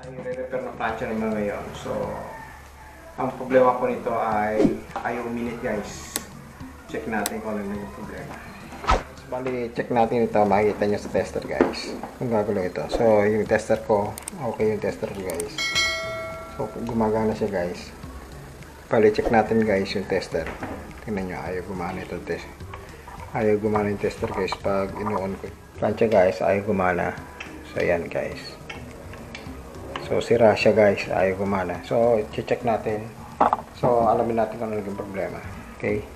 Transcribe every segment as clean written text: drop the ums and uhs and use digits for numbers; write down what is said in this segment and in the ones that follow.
Ay re-repair na plancha naman ngayon. So, ang problema po nito ay ayaw uminit guys. Check natin kung ano yung problema. So, bali, check natin ito. Makikita nyo sa tester guys. Kung gagalaw ito. So, yung tester ko, okay yung tester ko guys. So, gumagana siya guys. Bali, check natin guys yung tester. Tingnan nyo, ayaw gumana ito test. Ayaw gumana yung tester guys. Pag ino-on ko plancha guys, ayaw gumana. So, ayan guys. So, sira siya guys. Ayaw gumana. So, check natin. So, alamin natin kung ano naging problema. Okay.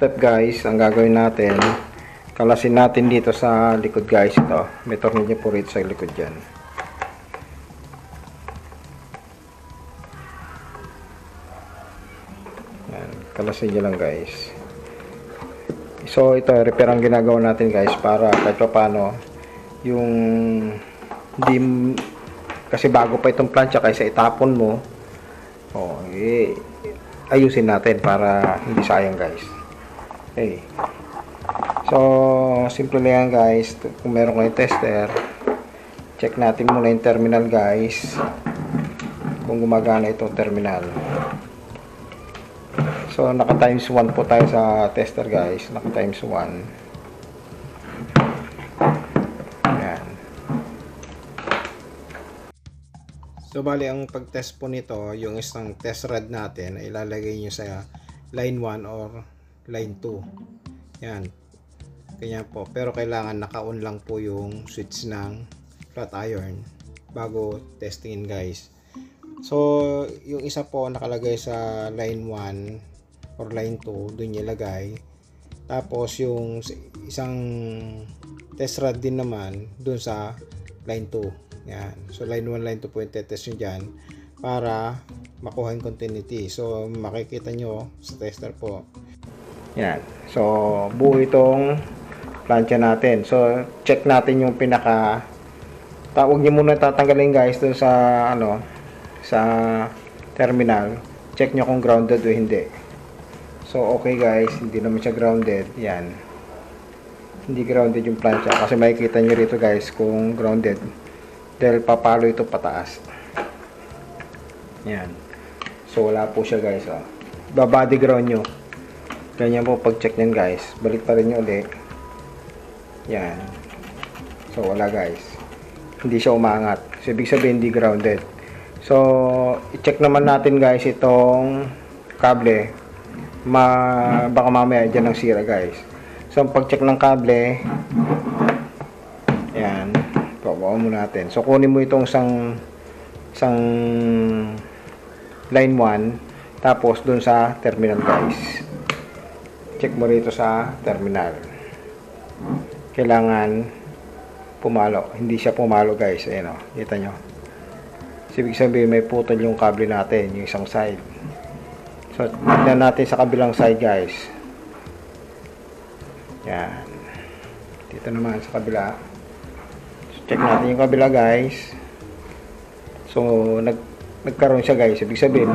Step guys, ang gagawin natin, kalasin natin dito sa likod guys ito. May tornilyo po rito sa likod dyan. Yan. Kalasin nyo lang guys. So, ito, repair ang ginagawa natin guys para kahit pa paano yung hindi, kasi bago pa itong plancha kaysa itapon mo, ayusin natin para hindi sayang guys. Okay. So, simple lang yan guys. Kung meron kayong tester, check natin muna yung terminal guys. Kung gumagana itong terminal. So, naka times 1 po tayo sa tester guys. Naka times 1. So, bali, ang pag-test po nito, yung isang test rod natin, ay ilalagay nyo sa line 1 or line 2. Yan. Kanya po. Pero kailangan naka-on lang po yung switch ng flat iron bago testingin guys. So, yung isa po nakalagay sa line 1 or line 2, dun ilagay. Tapos, yung isang test rod din naman dun sa line 2. Yan. So, line 1, line 2 po yung tetest nyo dyan para makuha yung continuity. So, makikita nyo sa tester po. Yan. So, buo itong plancha natin. So, check natin yung pinaka tawag nyo muna tatanggalin guys dun sa sa terminal. Check nyo kung grounded o hindi. So, okay guys. Hindi naman siya grounded. Yan. Hindi grounded yung plancha. Kasi makikita nyo rito guys kung grounded. Dahil papalo ito pataas. Yan. So, wala po siya guys. Babody ground nyo. Ganyan po pag-check nyan guys. Balik pa rin nyo ulit. Yan. So, wala guys. Hindi siya umangat. So, ibig sabihin hindi grounded. So, i-check naman natin guys itong kable. Baka mamaya dyan ang sira guys. So, ang pag-check ng kable, yan. Pabaon mo natin. So, kunin mo itong isang line 1 tapos dun sa terminal guys. Check mo rito sa terminal. Kailangan pumalo. Hindi siya pumalo guys. Ayan o. Kita nyo. Ibig sabihin may putol yung kable natin. Yung isang side. So, tignan natin sa kabilang side guys. Yan. Dito naman sa kabila. Check natin yung kabila guys. So, nagkaroon siya guys. Ibig sabihin,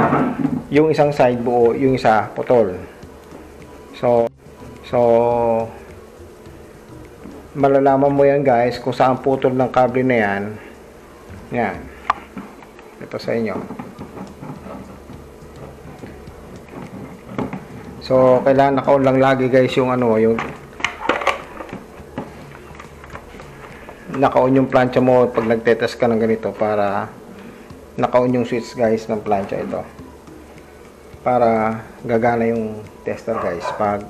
yung isang side buo, yung isa putol. So, malalaman mo yan guys kung saan putol ng kable na yan. Yan. Ito sa inyo. So, kailangan naka-on lang lagi guys yung yung naka-on yung plancha mo pag nagtetest ka ng ganito para naka-on yung switch guys ng plancha ito para gagana yung tester guys pag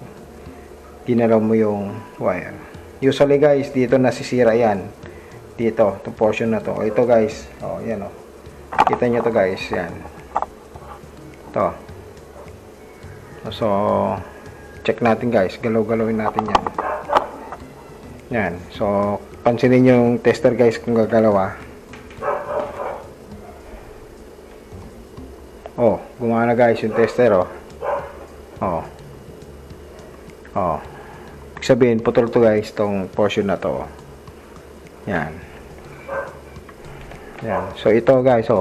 ginalaw mo yung wire. Usually guys dito nasisira yan dito, itong portion na to. Ito guys, yan kita nyo to guys, yan to. So check natin guys, galaw-galawin natin yan. So pansinin yung tester guys kung gagalaw gumana guys yung tester ibig sabihin putol to guys tong portion na to. Yan. So ito guys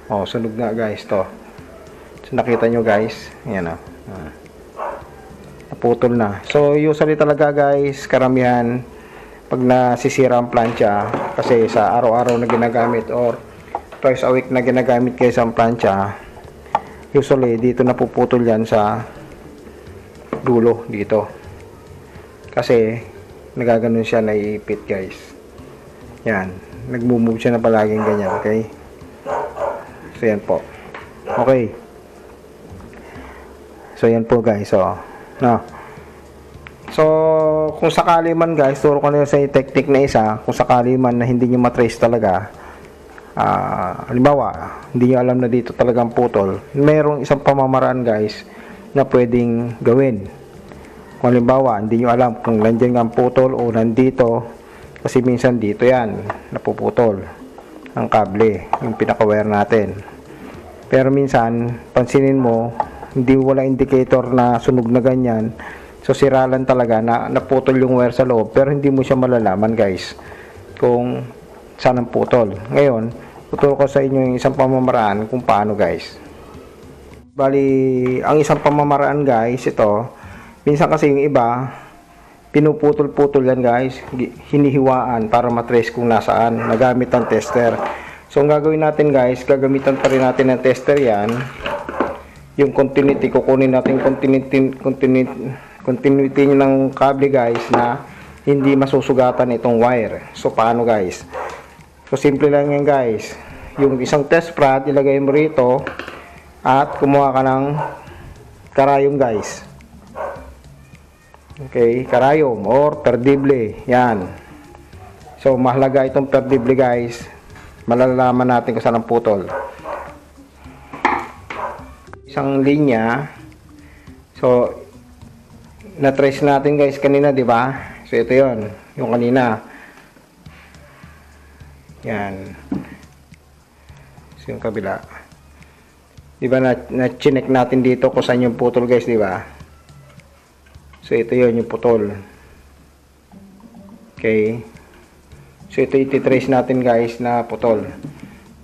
sunog na guys to. So nakita nyo guys, yan naputol na. So usually talaga guys karamihan pag nasisira ang plancha, kasi sa araw-araw na ginagamit or twice a week na ginagamit kayo sa plancha, usually dito napuputol yan sa dulo dito, kasi nagaganon siya, naiipit guys. Yan, nagmumove siya na palaging ganyan. Okay, so yan po. Okay, so yan po guys. So no, so kung sakali man guys, turo ko na sa technique na isa. Kung sakali man na hindi nyo matrace talaga, halimbawa hindi nyo alam na dito talagang putol, mayroong isang pamamaraan guys na pwedeng gawin. Kung halimbawa hindi nyo alam kung nandiyan nga ang putol o nandito, kasi minsan dito yan napuputol ang kable, yung pinaka-wire natin. Pero minsan pansinin mo, hindi wala indicator na sunog na ganyan, so siralan talaga na naputol yung wire sa loob, pero hindi mo siya malalaman guys kung saan ang putol. Ngayon tuturo ko sa inyo yung isang pamamaraan kung paano guys. Bali, ang isang pamamaraan guys, ito, minsan kasi yung iba pinuputol-putol yan guys, hinihiwaan para matrace kung nasaan, nagamit ang tester. So ang gagawin natin guys, gagamitan pa rin natin ng tester yan, yung continuity, kukunin natin continuity ng kable guys na hindi masusugatan itong wire. So paano guys? So simple lang yan guys, yung isang test prod ilagay mo rito at kumuha ka ng karayom guys. Okay, karayom or perdible, yan. So mahalaga itong perdible guys, malalaman natin kung saan ang putol. Isang linya, so na-trace natin guys kanina, di ba? So ito yon, yung kanina. Yan. So yung kabila, di ba, na-chinek natin dito kung saan yung putol guys, di ba? So ito yon yung putol. Okay, so ito iti-trace natin guys na putol,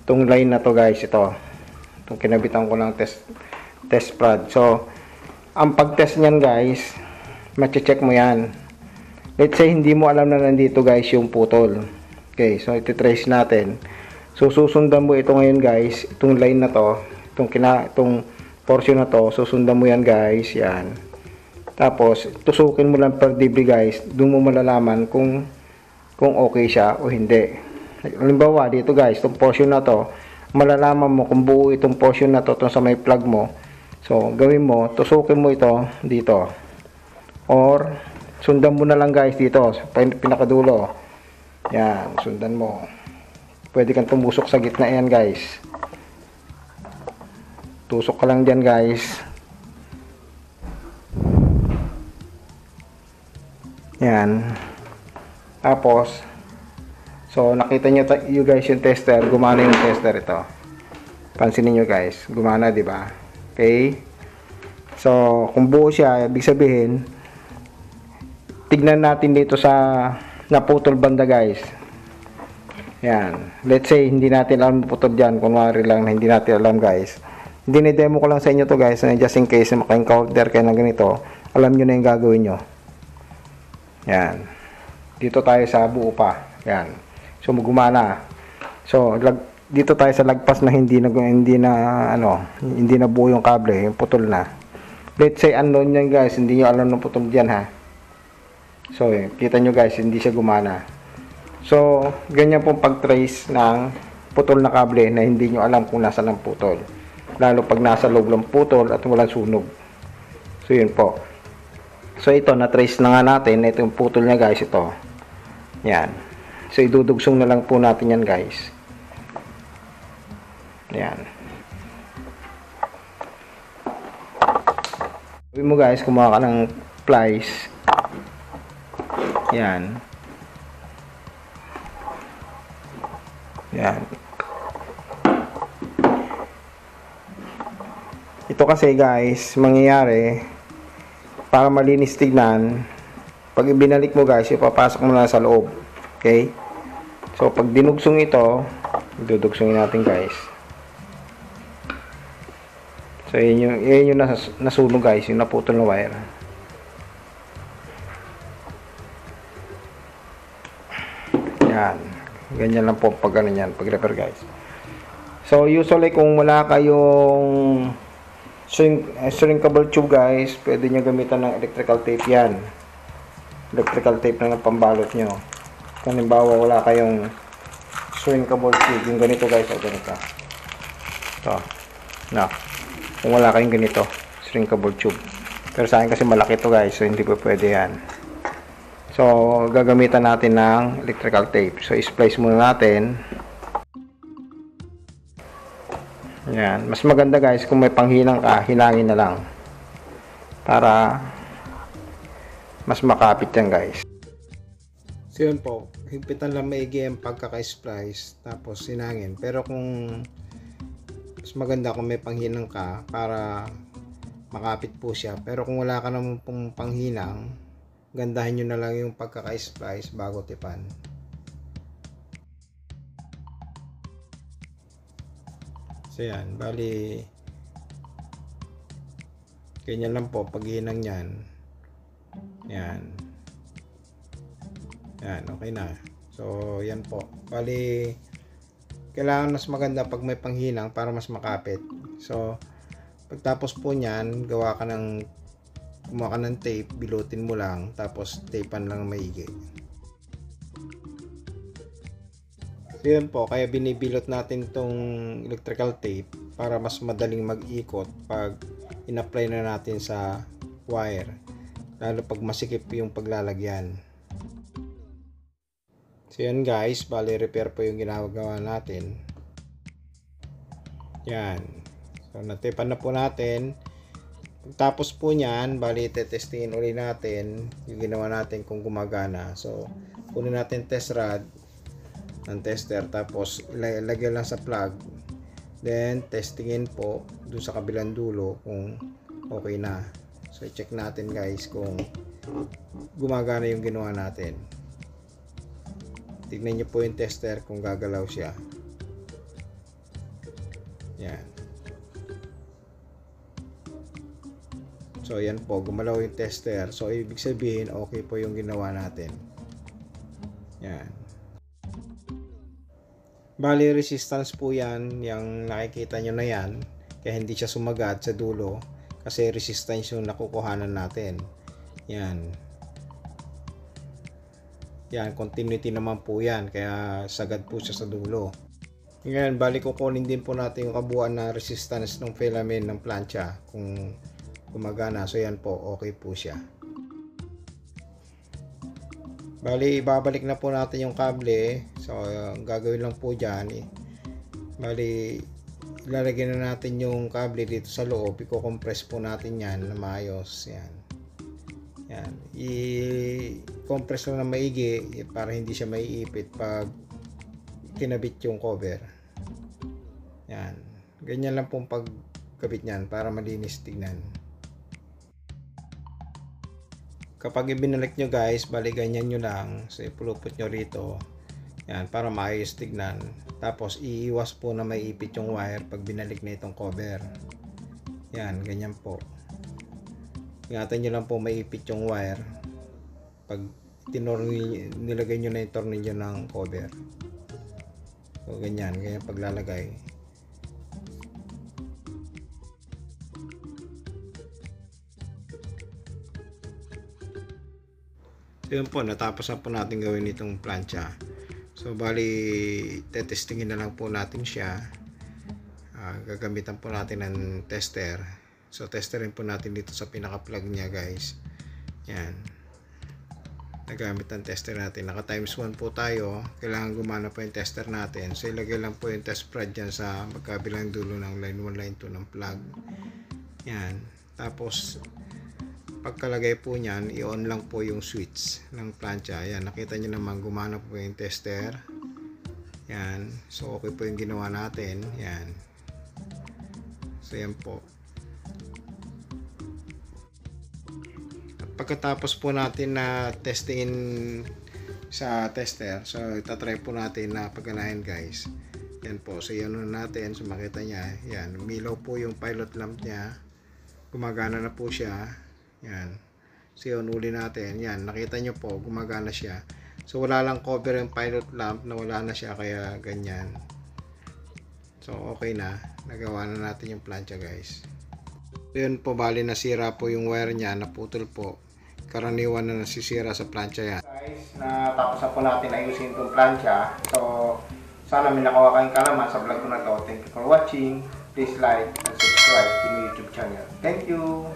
itong line na to guys, itong kinabitan ko ng test prod. So ang pag-test nyan guys, mache-check mo yan. Let's say hindi mo alam na nandito guys yung putol. Okay, so iti-trace natin. So susundan mo ito ngayon guys, itong line na to, itong portion na to, susundan mo yan guys, yan. Tapos tusukin mo lang per dB guys, doon mo malalaman kung okay siya o hindi. Halimbawa dito guys, itong portion na to, malalaman mo kung buo itong portion na to, itong sa may plug mo. So gawin mo, tusukin mo ito dito, or sundan mo na lang guys dito sa pinakadulo. Yan, sundan mo. Pwede kang tumusok sa gitna yan guys, tusok ka lang dyan guys. Yan. Tapos so nakita nyo you guys yung tester, gumana yung tester ito. Pansinin nyo guys, gumana, di ba? Okay, so kung buo siya, ibig sabihin tignan natin dito sa naputol banda guys. Yan, let's say hindi natin alam naputol dyan, kunwari lang na hindi natin alam guys, hindi na-demo ko lang sa inyo to guys, na just in case maka-encounter kayo ng ganito, alam nyo na yung gagawin nyo. Yan, dito tayo sa buo pa. Yan, so gumana. So dito tayo sa lagpas na hindi na buo yung kable, yung putol na. Let's say unknown yan guys, hindi nyo alam ng putol dyan ha. So kita nyo guys, hindi siya gumana. So ganyan pong pag-trace ng putol na kable na hindi nyo alam kung nasa ng putol, lalo pag nasa loob ng putol at walang sunog. So yun po. So ito, na-trace na nga natin, ito yung putol niya guys, ito. Yan. So idudugsong na lang po natin yan guys. Yan. Sabi mo guys, kumuha ka ng plies. Yan. Yan. Ito kasi guys, mangyayari, para malinis tignan, pag ibinalik mo guys, ipapasok mo na sa loob. Okay? So pag dinugsong ito, dudugsongin natin guys. So yun yung nasunog guys, yung naputol na wire. Yan. Ganyan lang po pag ano yan, pag repair guys. So usually kung wala kayong shrinkable tube guys, pwede nyo gamitan ng electrical tape yan. Electrical tape na ng pambalot nyo. Kung halimbawa wala kayong shrinkable tube, yung ganito guys, o ganito. Ito. Na. Kung wala kayong ganito, shrinkable tube. Pero sa akin kasi malaki to guys, so hindi po pwede yan. So, gagamitan natin ng electrical tape. So, i-splice muna natin. Yan. Mas maganda guys, kung may panghinang ka, hinangin na lang. Para mas makapit yan guys. So, yun po. Higpitan lang maigi ang pagkaka-splice. Tapos, hinangin. Pero kung mas maganda kung may panghinang ka, para makapit po siya. Pero kung wala ka naman pong panghinang, gandahan nyo na lang yung pagkaka-splice bago tipan. So yan, bali ganyan lang po pag hinang yan. Yan. Yan, okay na. So yan po. Bali kailangan mas maganda pag may panghinang para mas makapit. So pagtapos po niyan, gumawa ka ng tape, bilutin mo lang, tapos tapean lang maigi. So yun po, kaya binibilot natin tong electrical tape para mas madaling mag-ikot pag in-apply na natin sa wire, lalo pag masikip yung paglalagyan. So yun guys, bali repair po yung ginagawa natin. Yan. So natipan na po natin. Tapos po niyan, bali testingin uli natin yung ginawa natin kung gumagana. So, kunin natin test rod ng tester, tapos ilagay lang sa plug. Then, testingin po dun sa kabilang dulo kung okay na. So, i-check natin guys kung gumagana yung ginawa natin. Tignan nyo po yung tester kung gagalaw siya. Yan. So, yan po, gumalaw yung tester. So, ibig sabihin, okay po yung ginawa natin. Yan. Bali, resistance po yan, yung nakikita nyo na yan. Kaya hindi siya sumagat sa dulo. Kasi resistance yung nakukuhanan natin. Yan. Yan, continuity naman po yan. Kaya sagad po siya sa dulo. Ngayon, bali kukunin din po natin yung kabuuan na resistance ng filament ng plancha. Kung gumagana. So yan po, okay po siya. Bali, babalik na po natin yung kable. So, gagawin lang po dyan. Bali, ilalagay na natin yung kable dito sa loob. I-compress po natin yan na maayos. Yan. Yan. I-compress lang na maigi para hindi siya maiipit pag kinabit yung cover. Yan. Ganyan lang pong pagkabit niyan para malinis tignan. Kapag ibinalik nyo guys, bali ganyan nyo lang. So ipulupot nyo rito. Yan, para maayos tignan. Tapos iiwas po na may ipit yung wire pag binalik na itong cover. Yan, ganyan po. Ingatan nyo lang po may ipit yung wire pag nilagay nyo na yung tornilyo ng cover. So ganyan paglalagay. So yun po, natapos na po natin gawin itong plancha. So bali, tetestingin na lang po natin siya. Gagamitan po natin ng tester. So testerin po natin dito sa pinaka-plug niya guys. Yan. Nagamit ng tester natin. Naka times 1 po tayo. Kailangan gumana po yung tester natin. So ilagay lang po yung test prod dyan sa magkabilang dulo ng line 1, line 2 ng plug. Yan. Tapos pagkalagay po niyan, i-on lang po yung switch ng plancha. Ayan, nakita nyo naman gumana po yung tester. Yan. So okay po yung ginawa natin. Yan. So yan po. At pagkatapos po natin na testingin sa tester, so itatry po natin na pagganahin guys. Yan po. So yan natin. So makita niya. Yan. Umilaw po yung pilot lamp niya. Gumagana na po siya. Yan. So yun, uli natin. Yan, nakita nyo po, gumagana siya. So wala lang cover yung pilot lamp, nawala na siya kaya ganyan. So okay na, nagawa na natin yung plancha guys. So yun po, bali nasira po yung wire niya, naputol po. Karaniwan na nasisira sa plancha yan. Guys, natapos na po natin ayusin itong plancha. So sana may nakawa kayong kalaman sa vlog ko na to. Thank you for watching. Please like and subscribe to my YouTube channel. Thank you!